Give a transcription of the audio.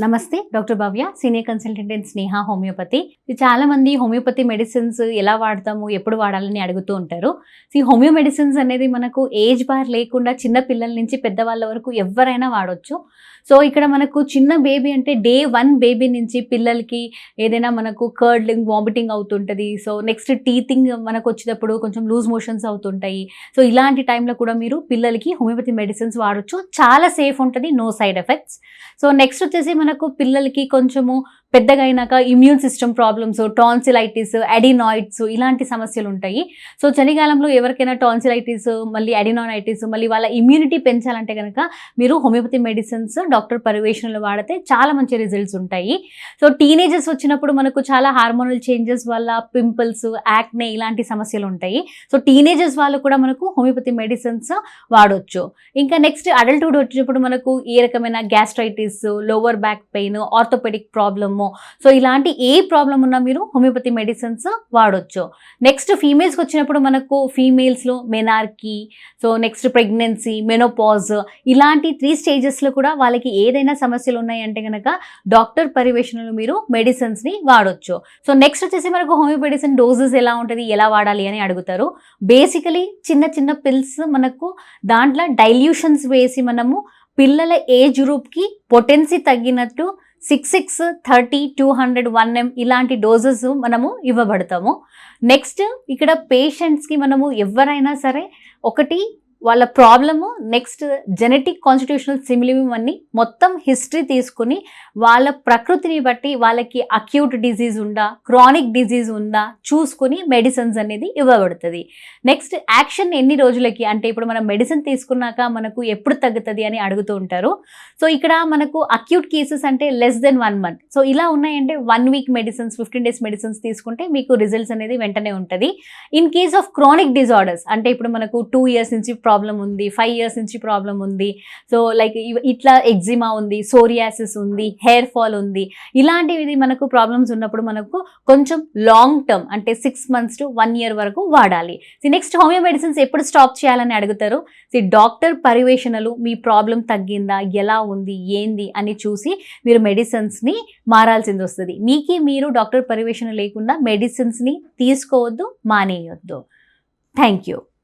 నమస్తే. Doctor Bhavya, senior consultant in Sneha homeopathy. చాలా మంది హోమియోపతి మెడిసిన్స్ ఎలా వాడతాము, ఎప్పుడు వాడాలని అడుగుతూ ఉంటారు. ఈ హోమియో మెడిసిన్స్ అనేది మనకు ఏజ్ బార్ లేకుండా చిన్న పిల్లల నుంచి పెద్దవాళ్ళ వరకు ఎవరైనా వాడొచ్చు. సో ఇక్కడ మనకు చిన్న బేబీ అంటే డే 1 బేబీ నుంచి పిల్లలకి ఏదైనా మనకు కర్డ్లింగ్, వామిటింగ్ అవుతుంటుంది. సో నెక్స్ట్ టీతింగ్ మనకు వచ్చేటప్పుడు కొంచెం లూజ్ మోషన్స్ అవుతుంటాయి. సో ఇలాంటి టైంలో కూడా మీరు పిల్లలకి హోమియోపతి మెడిసిన్స్ వాడొచ్చు. చాలా సేఫ్ ఉంటుంది, no side effects. So next వచ్చేసి మనకు పిల్లలకి కొంచెము పెద్దగా అయినాక immune system problems, tonsillitis, adenoids ఇలాంటి సమస్యలు ఉంటాయి. సో చలికాలంలో ఎవరికైనా టాన్సిలైటిస్, మళ్ళీ అడినాయిటిస్, మళ్ళీ వాళ్ళ ఇమ్యూనిటీ పెంచాలంటే కనుక మీరు హోమియోపతి మెడిసిన్స్ డాక్టర్ పర్యవేక్షణలో వాడితే చాలా మంచి రిజల్ట్స్ ఉంటాయి. సో టీనేజర్స్ వచ్చినప్పుడు మనకు చాలా హార్మోనల్ చేంజెస్ వల్ల పింపుల్స్, యాక్నే ఇలాంటి సమస్యలు ఉంటాయి. సో టీనేజర్స్ వాళ్ళు కూడా మనకు హోమియోపతి మెడిసిన్స్ వాడొచ్చు. ఇంకా నెక్స్ట్ అడల్ట్హుడ్ వచ్చేటప్పుడు మనకు ఏ రకమైన gastritis, lower back pain, orthopaedic problem, so ఇలాంటి ఏ ప్రాబ్లం ఉన్నా మీరు హోమియోపతి మెడిసిన్స్ వాడొచ్చు. నెక్స్ట్ ఫీమేల్స్కి వచ్చినప్పుడు మనకు ఫీమేల్స్లో menarche, so next pregnancy, menopause ఇలాంటి 3 స్టేజెస్లో కూడా వాళ్ళకి ఏదైనా సమస్యలు ఉన్నాయంటే కనుక డాక్టర్ పర్యవేక్షణలో మీరు మెడిసిన్స్ని వాడొచ్చు. సో నెక్స్ట్ వచ్చేసి మనకు హోమియో మెడిసిన్ డోసెస్ ఎలా ఉంటుంది, ఎలా వాడాలి అని అడుగుతారు. బేసికలీ చిన్న చిన్న పిల్స్ మనకు దాంట్లో డైల్యూషన్స్ వేసి మనము పిల్లల ఏజ్ గ్రూప్కి పొటెన్సీ తగ్గినట్టు 6, 30, 200, 1M ఇలాంటి డోసెస్ మనము ఇవ్వబడతాము. నెక్స్ట్ ఇక్కడ పేషెంట్స్కి మనము ఎవరైనా సరే ఒకటి వాళ్ళ ప్రాబ్లము, నెక్స్ట్ జెనెటిక్ కాన్స్టిట్యూషనల్ సిమిలియం అన్ని మొత్తం హిస్టరీ తీసుకుని వాళ్ళ ప్రకృతిని బట్టి వాళ్ళకి అక్యూట్ డిజీజ్ ఉందా, క్రానిక్ డిజీజ్ ఉందా చూసుకుని మెడిసిన్స్ అనేది ఇవ్వబడుతుంది. నెక్స్ట్ యాక్షన్ ఎన్ని రోజులకి, అంటే ఇప్పుడు మనం మెడిసిన్ తీసుకున్నాక మనకు ఎప్పుడు తగ్గుతుంది అని అడుగుతూ ఉంటారు. సో ఇక్కడ మనకు అక్యూట్ కేసెస్ అంటే లెస్ దెన్ 1 month. సో ఇలా ఉన్నాయంటే 1 week మెడిసిన్స్, 15 days మెడిసిన్స్ తీసుకుంటే మీకు రిజల్ట్స్ అనేది వెంటనే ఉంటుంది. In case of chronic disorders అంటే ఇప్పుడు మనకు 2 years నుంచి ప్రాబ్లం ఉంది, 5 years నుంచి ప్రాబ్లం ఉంది, సో లైక్ ఇట్లా ఎగ్జిమా ఉంది, సోరియాసిస్ ఉంది, హెయిర్ ఫాల్ ఉంది, ఇలాంటివి మనకు ప్రాబ్లమ్స్ ఉన్నప్పుడు మనకు కొంచెం లాంగ్ టర్మ్ అంటే 6 months to 1 year వరకు వాడాలి. నెక్స్ట్ హోమియో మెడిసిన్స్ ఎప్పుడు స్టాప్ చేయాలని అడుగుతారు. డాక్టర్ పర్యవేక్షణలు మీ ప్రాబ్లం తగ్గిందా, ఎలా ఉంది, ఏంది అని చూసి మీరు మెడిసిన్స్ని మారాల్సింది వస్తుంది. మీరు డాక్టర్ పర్యవేక్షణ లేకుండా మెడిసిన్స్ని తీసుకోవద్దు, మానేయొద్దు. Thank you.